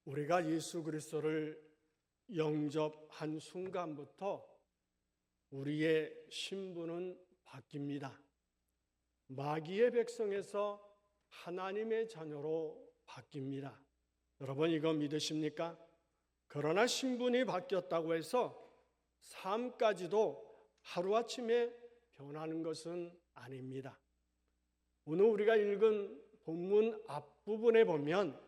우리가 예수 그리스도를 영접한 순간부터 우리의 신분은 바뀝니다. 마귀의 백성에서 하나님의 자녀로 바뀝니다. 여러분 이거 믿으십니까? 그러나 신분이 바뀌었다고 해서 삶까지도 하루아침에 변하는 것은 아닙니다. 오늘 우리가 읽은 본문 앞부분에 보면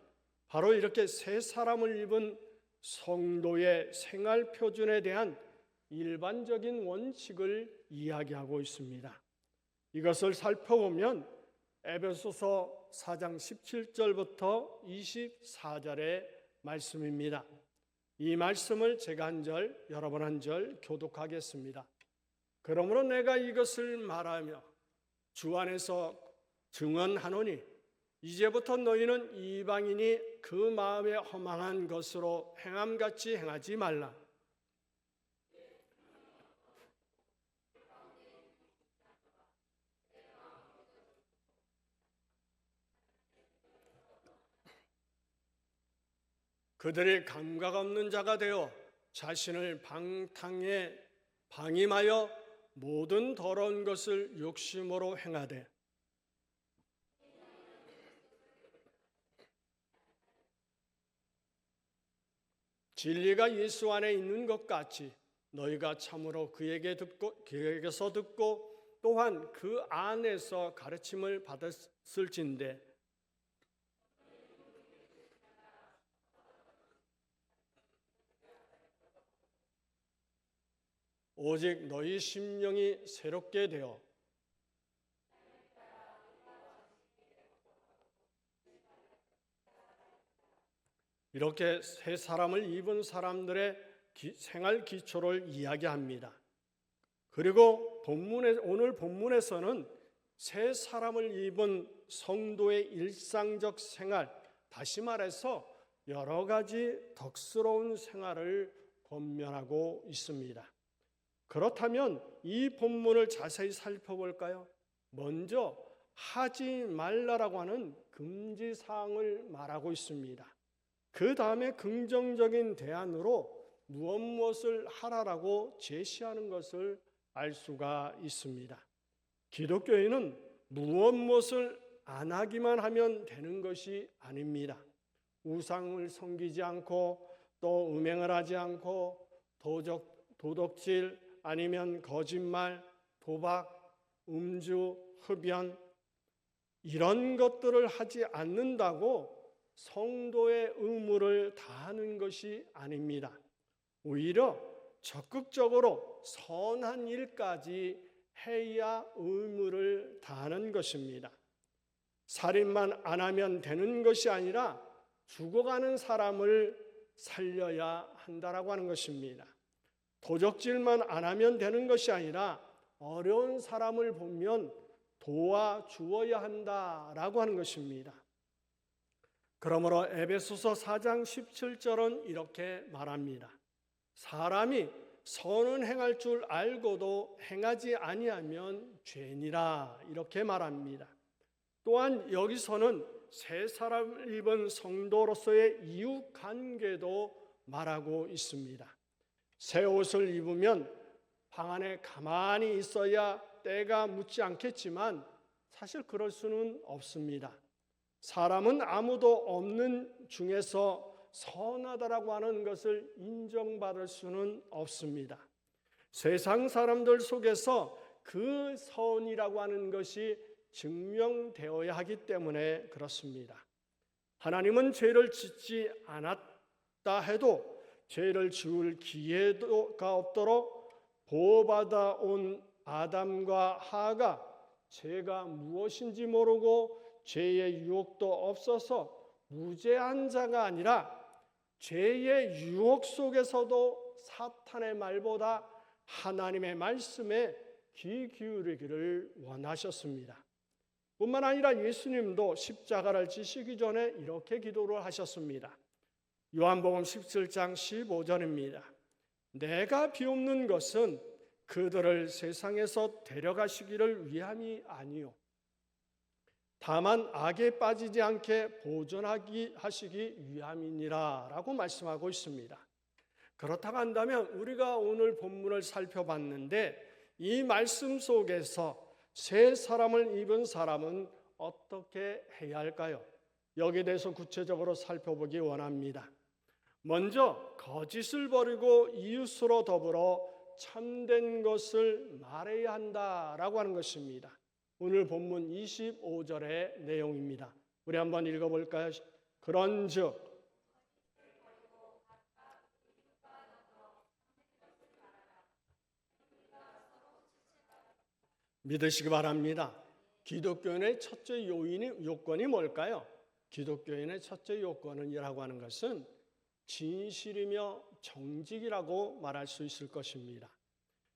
바로 이렇게 새 사람을 입은 성도의 생활 표준에 대한 일반적인 원칙을 이야기하고 있습니다. 이것을 살펴보면 에베소서 4장 17절부터 24절의 말씀입니다. 이 말씀을 제가 한 절, 여러분 한 절 교독하겠습니다. 그러므로 내가 이것을 말하며 주 안에서 증언하노니 이제부터 너희는 이방인이 그 마음에 허망한 것으로 행함같이 행하지 말라. 그들이 감각 없는 자가 되어 자신을 방탕에 방임하여 모든 더러운 것을 욕심으로 행하되 진리가 예수 안에 있는 것 같이 너희가 참으로 그에게서 듣고 또한 그 안에서 가르침을 받았을진데 오직 너희 심령이 새롭게 되어 이렇게 새 사람을 입은 사람들의 생활 기초를 이야기합니다. 그리고 오늘 본문에서는 새 사람을 입은 성도의 일상적 생활, 다시 말해서 여러 가지 덕스러운 생활을 권면하고 있습니다. 그렇다면 이 본문을 자세히 살펴볼까요? 먼저 하지 말라라고 하는 금지 사항을 말하고 있습니다. 그 다음에 긍정적인 대안으로 무엇을 하라라고 제시하는 것을 알 수가 있습니다. 기독교인은 무엇을 안 하기만 하면 되는 것이 아닙니다. 우상을 섬기지 않고 또 음행을 하지 않고 도덕질 아니면 거짓말, 도박, 음주, 흡연 이런 것들을 하지 않는다고 성도의 의무를 다하는 것이 아닙니다. 오히려 적극적으로 선한 일까지 해야 의무를 다하는 것입니다. 살인만 안 하면 되는 것이 아니라 죽어가는 사람을 살려야 한다라고 하는 것입니다. 도적질만 안 하면 되는 것이 아니라 어려운 사람을 보면 도와주어야 한다라고 하는 것입니다. 그러므로 에베소서 4장 17절은 이렇게 말합니다. 사람이 선은 행할 줄 알고도 행하지 아니하면 죄니라 이렇게 말합니다. 또한 여기서는 새 사람을 입은 성도로서의 이웃 관계도 말하고 있습니다. 새 옷을 입으면 방 안에 가만히 있어야 때가 묻지 않겠지만 사실 그럴 수는 없습니다. 사람은 아무도 없는 중에서 선하다라고 하는 것을 인정받을 수는 없습니다. 세상 사람들 속에서 그 선이라고 하는 것이 증명되어야 하기 때문에 그렇습니다. 하나님은 죄를 짓지 않았다 해도 죄를 지을 기회가 없도록 보호받아 온 아담과 하가 죄가 무엇인지 모르고 죄의 유혹도 없어서 무죄한 자가 아니라 죄의 유혹 속에서도 사탄의 말보다 하나님의 말씀에 귀 기울이기를 원하셨습니다. 뿐만 아니라 예수님도 십자가를 지시기 전에 이렇게 기도를 하셨습니다. 요한복음 17장 15절입니다. 내가 비옵는 것은 그들을 세상에서 데려가시기를 위함이 아니요 다만 악에 빠지지 않게 보존하시기 위함이니라 라고 말씀하고 있습니다. 그렇다고 한다면 우리가 오늘 본문을 살펴봤는데 이 말씀 속에서 새 사람을 입은 사람은 어떻게 해야 할까요? 여기에 대해서 구체적으로 살펴보기 원합니다. 먼저 거짓을 버리고 이웃으로 더불어 참된 것을 말해야 한다라고 하는 것입니다. 오늘 본문 25절의 내용입니다. 우리 한번 읽어볼까요? 그런즉 믿으시기 바랍니다. 기독교인의 첫째 요건이 뭘까요? 기독교인의 첫째 요건이라고 하는 것은 진실이며 정직이라고 말할 수 있을 것입니다.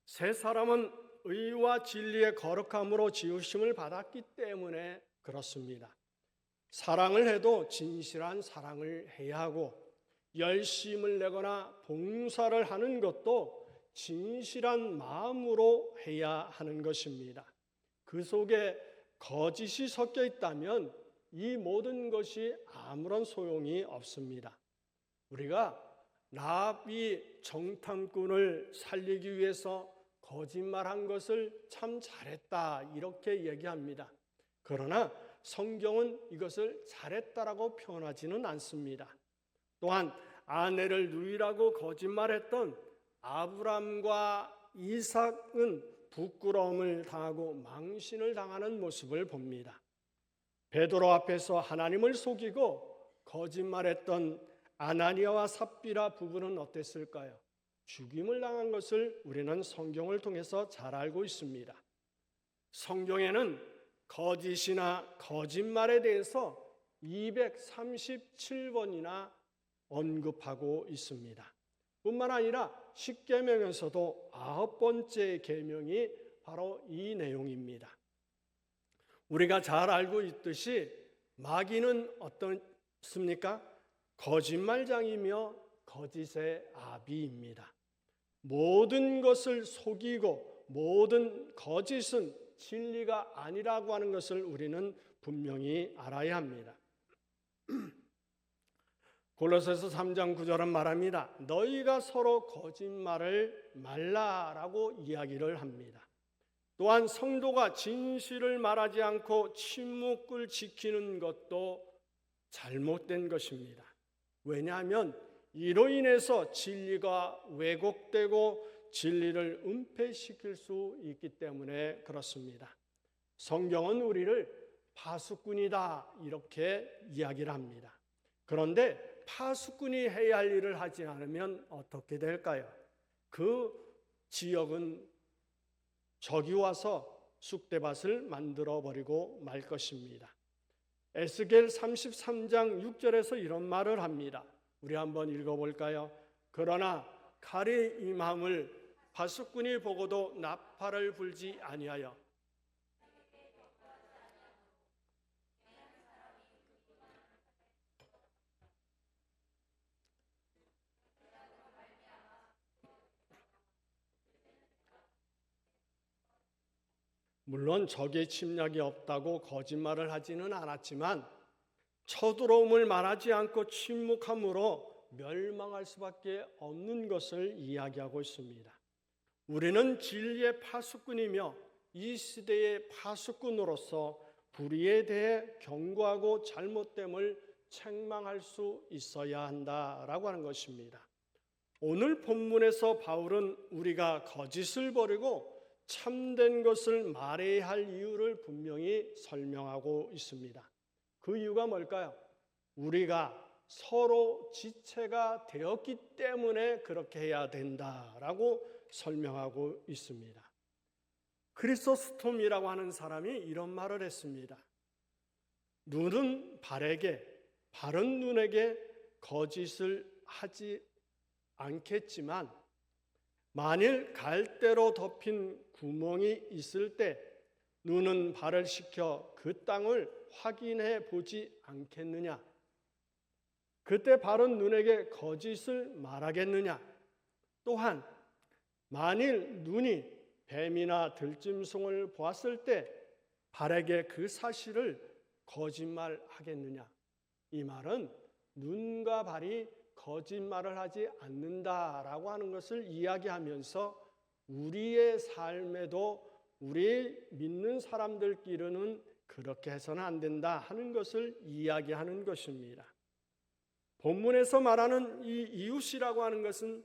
새 사람은 의와 진리의 거룩함으로 지으심을 받았기 때문에 그렇습니다. 사랑을 해도 진실한 사랑을 해야 하고 열심을 내거나 봉사를 하는 것도 진실한 마음으로 해야 하는 것입니다. 그 속에 거짓이 섞여 있다면 이 모든 것이 아무런 소용이 없습니다. 우리가 라합이 정탐꾼을 살리기 위해서 거짓말한 것을 참 잘했다 이렇게 얘기합니다. 그러나 성경은 이것을 잘했다라고 표현하지는 않습니다. 또한 아내를 누이라고 거짓말했던 아브람과 이삭은 부끄러움을 당하고 망신을 당하는 모습을 봅니다. 베드로 앞에서 하나님을 속이고 거짓말했던 아나니아와 삽비라 부부는 어땠을까요? 죽임을 당한 것을 우리는 성경을 통해서 잘 알고 있습니다. 성경에는 거짓이나 거짓말에 대해서 237번이나 언급하고 있습니다. 뿐만 아니라 십계명에서도 9번째 계명이 바로 이 내용입니다. 우리가 잘 알고 있듯이 마귀는 어떻습니까? 거짓말장이며 거짓의 아비입니다. 모든 것을 속이고 모든 거짓은 진리가 아니라고 하는 것을 우리는 분명히 알아야 합니다. 골로새서 3장 9절은 말합니다. 너희가 서로 거짓말을 말라라고 이야기를 합니다. 또한 성도가 진실을 말하지 않고 침묵을 지키는 것도 잘못된 것입니다. 왜냐하면 이로 인해서 진리가 왜곡되고 진리를 은폐시킬 수 있기 때문에 그렇습니다. 성경은 우리를 파수꾼이다 이렇게 이야기를 합니다. 그런데 파수꾼이 해야 할 일을 하지 않으면 어떻게 될까요? 그 지역은 적이 와서 쑥대밭을 만들어 버리고 말 것입니다. 에스겔 33장 6절에서 이런 말을 합니다. 우리 한번 읽어볼까요? 그러나 칼이 임함을 파수꾼이 보고도 나팔을 불지 아니하여 물론 적의 침략이 없다고 거짓말을 하지는 않았지만 쳐들어옴을 말하지 않고 침묵함으로 멸망할 수밖에 없는 것을 이야기하고 있습니다. 우리는 진리의 파수꾼이며 이 시대의 파수꾼으로서 불의에 대해 경고하고 잘못됨을 책망할 수 있어야 한다라고 하는 것입니다. 오늘 본문에서 바울은 우리가 거짓을 버리고 참된 것을 말해야 할 이유를 분명히 설명하고 있습니다. 그 이유가 뭘까요? 우리가 서로 지체가 되었기 때문에 그렇게 해야 된다라고 설명하고 있습니다. 크리소스톰이라고 하는 사람이 이런 말을 했습니다. 눈은 발에게, 발은 눈에게 거짓을 하지 않겠지만 만일 갈대로 덮인 구멍이 있을 때 눈은 발을 시켜 그 땅을 확인해 보지 않겠느냐? 그때 발은 눈에게 거짓을 말하겠느냐? 또한 만일 눈이 뱀이나 들짐승을 보았을 때 발에게 그 사실을 거짓말하겠느냐? 이 말은 눈과 발이 거짓말을 하지 않는다라고 하는 것을 이야기하면서 우리의 삶에도 우리 믿는 사람들끼리는 그렇게 해서는 안 된다 하는 것을 이야기하는 것입니다. 본문에서 말하는 이 이웃이라고 하는 것은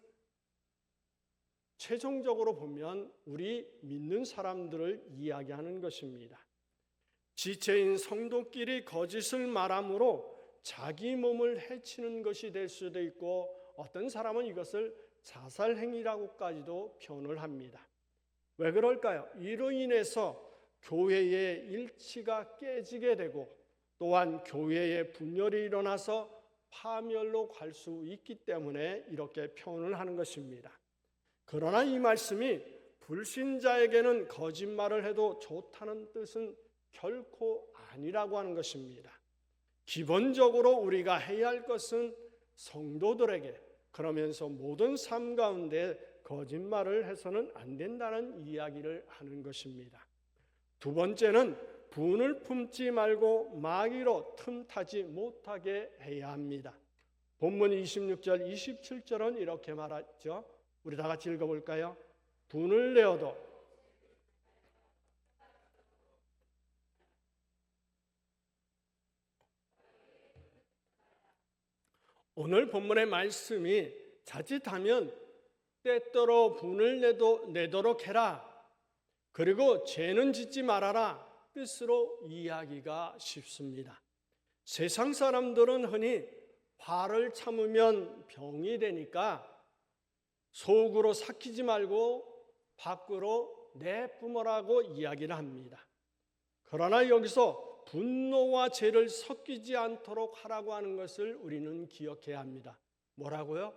최종적으로 보면 우리 믿는 사람들을 이야기하는 것입니다. 지체인 성도끼리 거짓을 말함으로 자기 몸을 해치는 것이 될 수도 있고 어떤 사람은 이것을 자살행위라고까지도 표현을 합니다. 왜 그럴까요? 이로 인해서 교회의 일치가 깨지게 되고 또한 교회의 분열이 일어나서 파멸로 갈 수 있기 때문에 이렇게 표현을 하는 것입니다. 그러나 이 말씀이 불신자에게는 거짓말을 해도 좋다는 뜻은 결코 아니라고 하는 것입니다. 기본적으로 우리가 해야 할 것은 성도들에게 그러면서 모든 삶 가운데 거짓말을 해서는 안 된다는 이야기를 하는 것입니다. 두 번째는 분을 품지 말고 마귀로 틈타지 못하게 해야 합니다. 본문 26절, 27절은 이렇게 말하죠. 우리 다 같이 읽어볼까요? 분을 내어도 오늘 본문의 말씀이 자칫하면 때때로 분을 내도록 해라. 그리고 죄는 짓지 말아라. 뜻으로 이야기가 쉽습니다. 세상 사람들은 흔히 화를 참으면 병이 되니까 속으로 삭히지 말고 밖으로 내뿜으라고 이야기를 합니다. 그러나 여기서 분노와 죄를 섞이지 않도록 하라고 하는 것을 우리는 기억해야 합니다. 뭐라고요?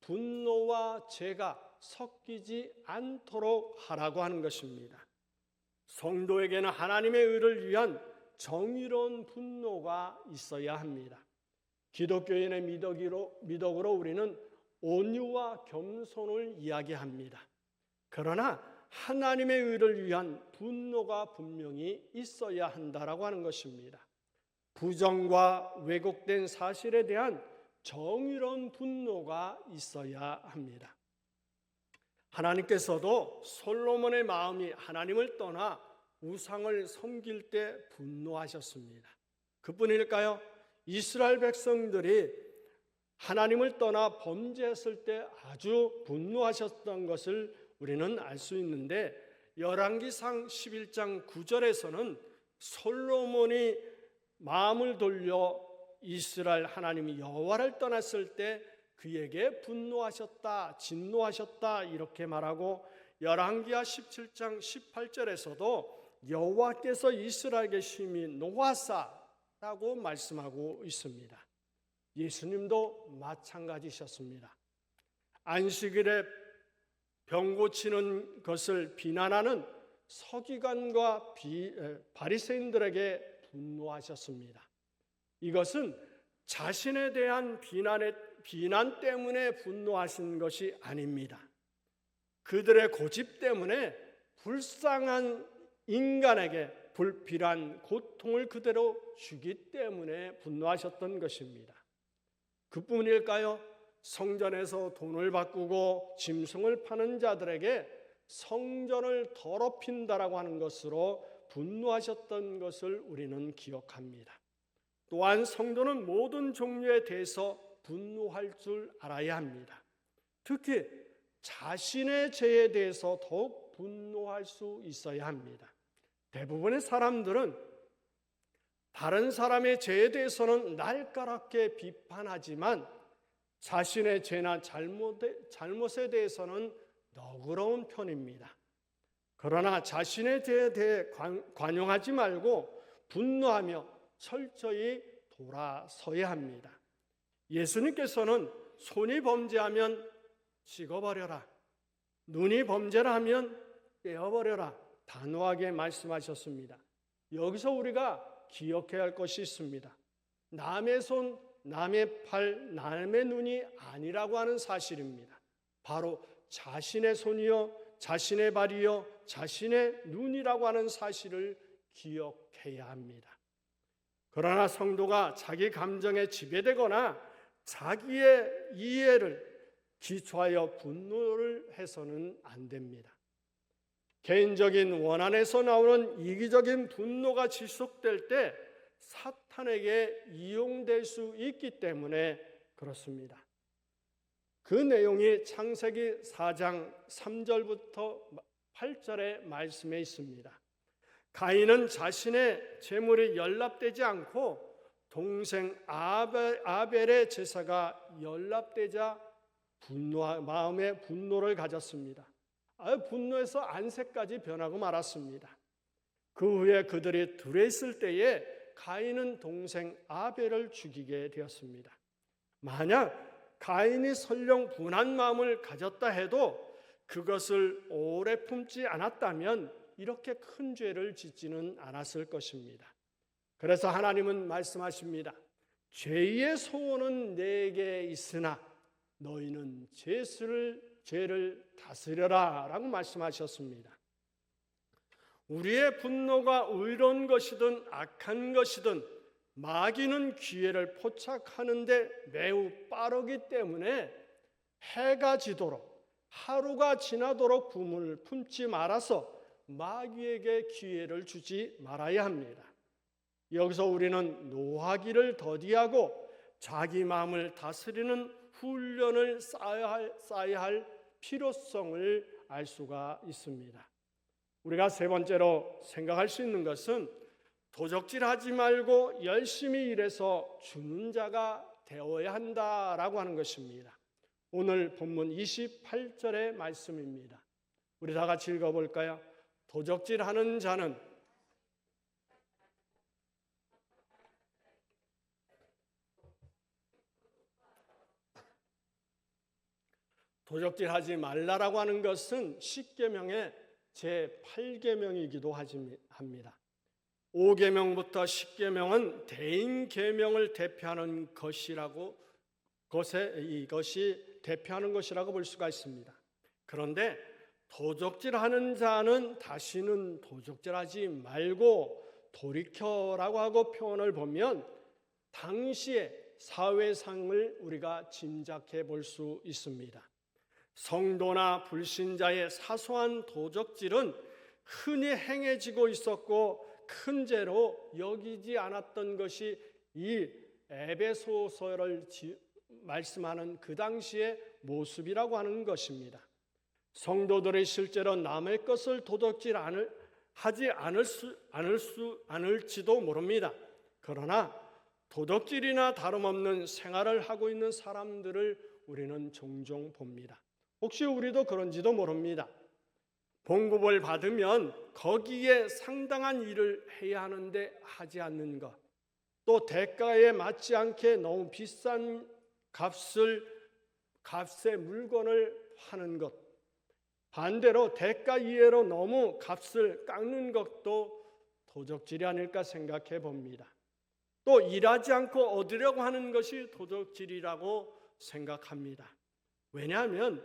분노와 죄가 섞이지 않도록 하라고 하는 것입니다. 성도에게는 하나님의 의를 위한 정의로운 분노가 있어야 합니다. 기독교인의 미덕으로 우리는 온유와 겸손을 이야기합니다. 그러나 하나님의 의를 위한 분노가 분명히 있어야 한다라고 하는 것입니다. 부정과 왜곡된 사실에 대한 정의로운 분노가 있어야 합니다. 하나님께서도 솔로몬의 마음이 하나님을 떠나 우상을 섬길 때 분노하셨습니다. 그뿐일까요? 이스라엘 백성들이 하나님을 떠나 범죄했을 때 아주 분노하셨던 것을 우리는 알 수 있는데 열왕기상 11장 9절에서는 솔로몬이 마음을 돌려 이스라엘 하나님이 여호와를 떠났을 때 그에게 분노하셨다, 진노하셨다 이렇게 말하고 열왕기하 17장 18절에서도 여호와께서 이스라엘에게 심히 노하사라고 말씀하고 있습니다. 예수님도 마찬가지셨습니다. 안식일에 병 고치는 것을 비난하는 서기관과 바리새인들에게 분노하셨습니다. 이것은 자신에 대한 비난 때문에 분노하신 것이 아닙니다. 그들의 고집 때문에 불쌍한 인간에게 불필요한 고통을 그대로 주기 때문에 분노하셨던 것입니다. 그뿐일까요? 성전에서 돈을 바꾸고 짐승을 파는 자들에게 성전을 더럽힌다라고 하는 것으로 분노하셨던 것을 우리는 기억합니다. 또한 성도는 모든 종류에 대해서 분노할 줄 알아야 합니다. 특히 자신의 죄에 대해서 더욱 분노할 수 있어야 합니다. 대부분의 사람들은 다른 사람의 죄에 대해서는 날카롭게 비판하지만 자신의 죄나 잘못에 대해서는 너그러운 편입니다. 그러나 자신의 죄에 대해 관용하지 말고 분노하며 철저히 돌아서야 합니다. 예수님께서는 손이 범죄하면 찍어버려라, 눈이 범죄를 하면 떼어버려라 단호하게 말씀하셨습니다. 여기서 우리가 기억해야 할 것이 있습니다. 남의 손, 남의 팔, 남의 눈이 아니라고 하는 사실입니다. 바로 자신의 손이요, 자신의 발이요, 자신의 눈이라고 하는 사실을 기억해야 합니다. 그러나 성도가 자기 감정에 지배되거나 자기의 이해를 기초하여 분노를 해서는 안 됩니다. 개인적인 원한에서 나오는 이기적인 분노가 지속될 때 사탄에게 이용될 수 있기 때문에 그렇습니다. 그 내용이 창세기 4장 3절부터 8절의 말씀에 있습니다. 가인은 자신의 재물이 연락되지 않고 동생 아벨의 제사가 연락되자 마음에 분노를 가졌습니다. 분노해서 안색까지 변하고 말았습니다. 그 후에 그들이 들에 있을 때에 가인은 동생 아벨을 죽이게 되었습니다. 만약 가인이 설령 분한 마음을 가졌다 해도 그것을 오래 품지 않았다면 이렇게 큰 죄를 짓지는 않았을 것입니다. 그래서 하나님은 말씀하십니다. 죄의 소원은 내게 있으나 너희는 죄를 다스려라 라고 말씀하셨습니다. 우리의 분노가 의로운 것이든 악한 것이든 마귀는 기회를 포착하는데 매우 빠르기 때문에 해가 지도록 하루가 지나도록 분을 품지 말아서 마귀에게 기회를 주지 말아야 합니다. 여기서 우리는 노하기를 더디하고 자기 마음을 다스리는 훈련을 쌓아야 할 필요성을 알 수가 있습니다. 우리가 세 번째로 생각할 수 있는 것은 도적질하지 말고 열심히 일해서 주는 자가 되어야 한다라고 하는 것입니다. 오늘 본문 28절의 말씀입니다. 우리 다 같이 읽어볼까요? 도적질하는 자는 도적질하지 말라라고 하는 것은 10계명의 제8계명이기도 합니다. 5계명부터 10계명은 대인계명을 대표하는 이것이 대표하는 것이라고 볼 수가 있습니다. 그런데 도적질하는 자는 다시는 도적질하지 말고 돌이켜라고 하고 표현을 보면 당시의 사회상을 우리가 짐작해 볼 수 있습니다. 성도나 불신자의 사소한 도적질은 흔히 행해지고 있었고 큰 죄로 여기지 않았던 것이 이 에베소서를 말씀하는 그 당시의 모습이라고 하는 것입니다. 성도들이 실제로 남의 것을 하지 않을지도 모릅니다. 그러나 도덕질이나 다름없는 생활을 하고 있는 사람들을 우리는 종종 봅니다. 혹시 우리도 그런지도 모릅니다. 봉급을 받으면 거기에 상당한 일을 해야 하는데 하지 않는 것, 또 대가에 맞지 않게 너무 비싼 값의 물건을 하는 것, 반대로 대가 이외로 너무 값을 깎는 것도 도적질이 아닐까 생각해 봅니다. 또 일하지 않고 얻으려고 하는 것이 도적질이라고 생각합니다. 왜냐하면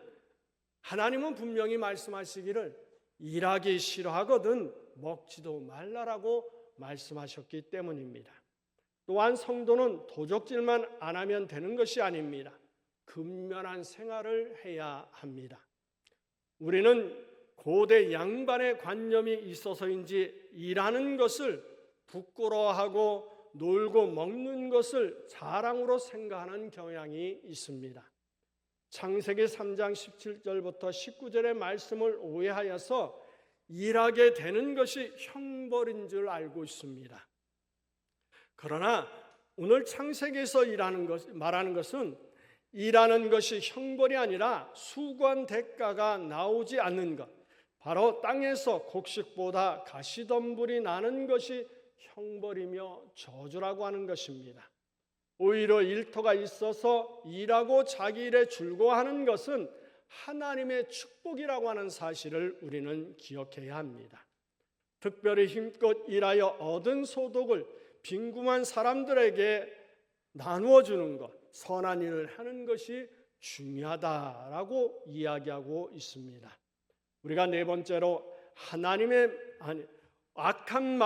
하나님은 분명히 말씀하시기를 일하기 싫어하거든 먹지도 말라라고 말씀하셨기 때문입니다. 또한 성도는 도적질만 안 하면 되는 것이 아닙니다. 근면한 생활을 해야 합니다. 우리는 고대 양반의 관념이 있어서인지 일하는 것을 부끄러워하고 놀고 먹는 것을 자랑으로 생각하는 경향이 있습니다. 창세기 3장 17절부터 19절의 말씀을 오해하여서 일하게 되는 것이 형벌인 줄 알고 있습니다. 그러나 오늘 창세기에서 말하는 것은 일하는 것이 형벌이 아니라 수고한 대가가 나오지 않는 것, 바로 땅에서 곡식보다 가시덤불이 나는 것이 형벌이며 저주라고 하는 것입니다. 오히려 일터가 있어서 일하고 자기 일에 즐거워하는 것은 하나님의 축복이라고 하는 사실을 우리는 기억해야 합니다. 특별히 힘껏 일하여 얻은 소득을 빈궁한 사람들에게 나누어 주는 것, 선한 일을 하는 것이 중요하다라고 이야기하고 있습니다. 우리가 네 번째로 악한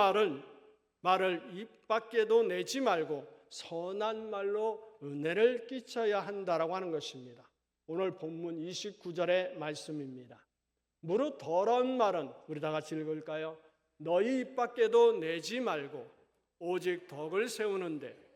말을 입 밖에도 내지 말고 선한 말로 은혜를 끼쳐야 한다라고 하는 것입니다. 오늘 본문 29절의 말씀입니다. 무릇 더러운 말은, 우리 다 같이 읽을까요? 너희 입 밖에도 내지 말고 오직 덕을 세우는데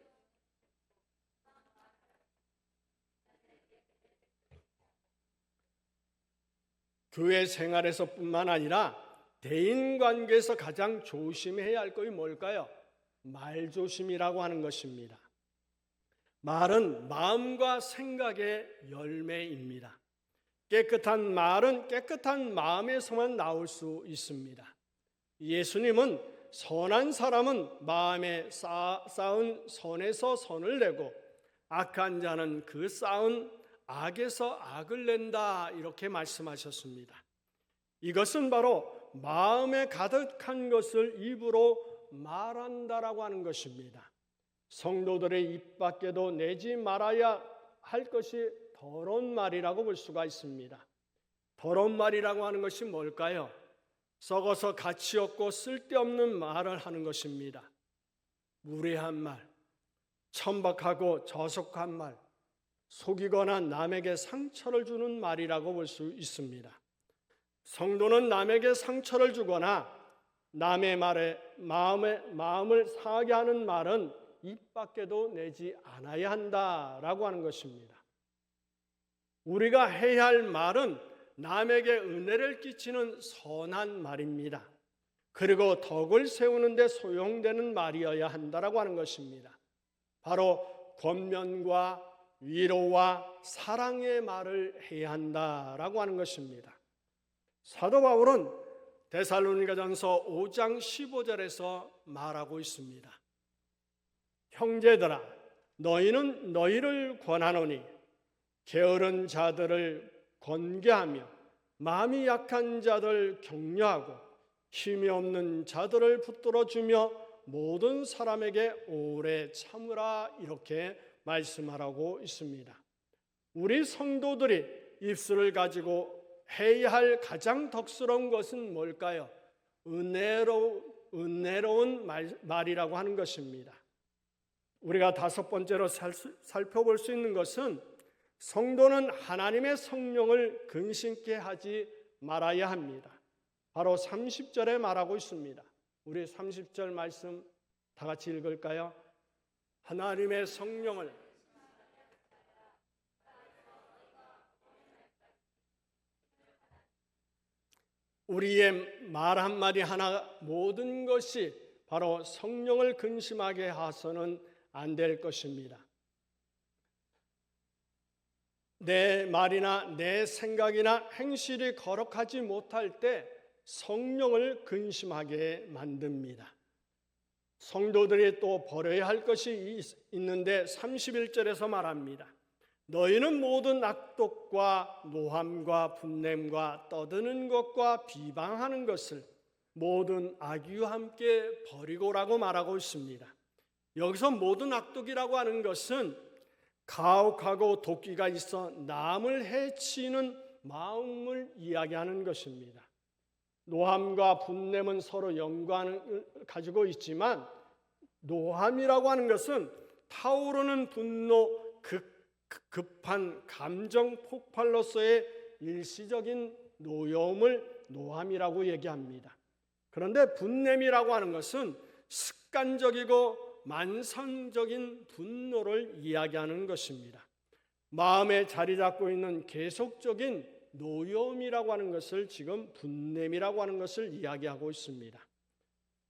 교회 생활에서뿐만 아니라 대인관계에서 가장 조심해야 할 것이 뭘까요? 말조심이라고 하는 것입니다. 말은 마음과 생각의 열매입니다. 깨끗한 말은 깨끗한 마음에서만 나올 수 있습니다. 예수님은 선한 사람은 마음에 쌓은 선에서 선을 내고 악한 자는 그 쌓은 악에서 악을 낸다, 이렇게 말씀하셨습니다. 이것은 바로 마음에 가득한 것을 입으로 말한다라고 하는 것입니다. 성도들의 입 밖에도 내지 말아야 할 것이 더러운 말이라고 볼 수가 있습니다. 더러운 말이라고 하는 것이 뭘까요? 썩어서 가치 없고 쓸데없는 말을 하는 것입니다. 무례한 말, 천박하고 저속한 말, 속이거나 남에게 상처를 주는 말이라고 볼 수 있습니다. 성도는 남에게 상처를 주거나 남의 말에 마음을 상하게 하는 말은 입 밖에도 내지 않아야 한다라고 하는 것입니다. 우리가 해야 할 말은 남에게 은혜를 끼치는 선한 말입니다. 그리고 덕을 세우는 데 소용되는 말이어야 한다라고 하는 것입니다. 바로 권면과 위로와 사랑의 말을 해야 한다라고 하는 것입니다. 사도 바울은 데살로니가전서 5장 15절에서 말하고 있습니다. 형제들아, 너희는 너희를 권하노니 게으른 자들을 권계하며 마음이 약한 자들 격려하고 힘이 없는 자들을 붙들어주며 모든 사람에게 오래 참으라, 이렇게 말씀하라고 있습니다. 우리 성도들이 입술을 가지고 해야 할 가장 덕스러운 것은 뭘까요? 은혜로운 말이라고 하는 것입니다. 우리가 다섯 번째로 살펴볼 수 있는 것은 성도는 하나님의 성령을 근심케 하지 말아야 합니다. 바로 30절에 말하고 있습니다. 우리 30절 말씀 다 같이 읽을까요? 하나님의 성령을 우리의 말 한마디 하나 모든 것이 바로 성령을 근심하게 해서는 안 될 것입니다. 내 말이나 내 생각이나 행실이 거룩하지 못할 때 성령을 근심하게 만듭니다. 성도들이 또 버려야 할 것이 있는데 31절에서 말합니다. 너희는 모든 악독과 노함과 분냄과 떠드는 것과 비방하는 것을 모든 악의와 함께 버리고라고 말하고 있습니다. 여기서 모든 악독이라고 하는 것은 가혹하고 도끼가 있어 남을 해치는 마음을 이야기하는 것입니다. 노함과 분냄은 서로 연관을 가지고 있지만 노함이라고 하는 것은 타오르는 분노, 급한 감정 폭발로서의 일시적인 노여움을 노함이라고 얘기합니다. 그런데 분냄이라고 하는 것은 습관적이고 만성적인 분노를 이야기하는 것입니다. 마음에 자리 잡고 있는 계속적인 노여움이라고 하는 것을 지금 분냄이라고 하는 것을 이야기하고 있습니다.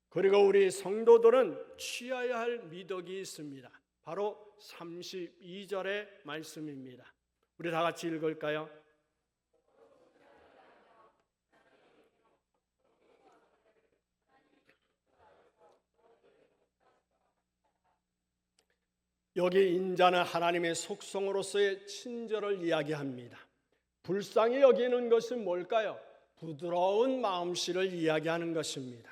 그리고 우리 성도들은 취해야 할 미덕이 있습니다. 바로 32절의 말씀입니다. 우리 다 같이 읽을까요? 여기 인자는 하나님의 속성으로서의 친절을 이야기합니다. 불쌍히 여기는 것은 뭘까요? 부드러운 마음씨를 이야기하는 것입니다.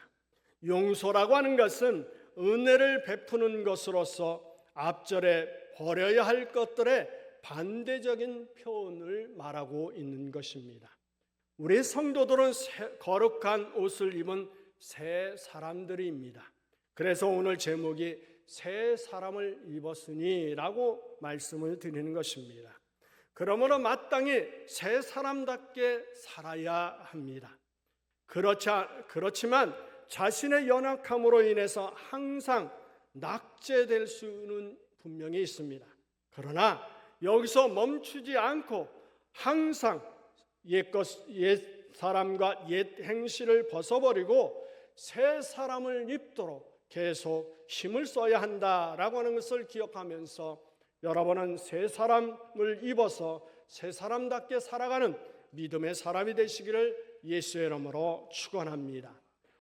용서라고 하는 것은 은혜를 베푸는 것으로서 앞절에 버려야 할 것들의 반대적인 표현을 말하고 있는 것입니다. 우리 성도들은 거룩한 옷을 입은 새 사람들입니다. 그래서 오늘 제목이 새 사람을 입었으니라고 말씀을 드리는 것입니다. 그러므로 마땅히 새 사람답게 살아야 합니다. 그렇지만 자신의 연약함으로 인해서 항상 낙제될 수는 분명히 있습니다. 그러나 여기서 멈추지 않고 항상 옛 사람과 옛 행실을 벗어버리고 새 사람을 입도록 계속 힘을 써야 한다라고 하는 것을 기억하면서 여러분은 새 사람을 입어서 새 사람답게 살아가는 믿음의 사람이 되시기를 예수의 이름으로 축원합니다.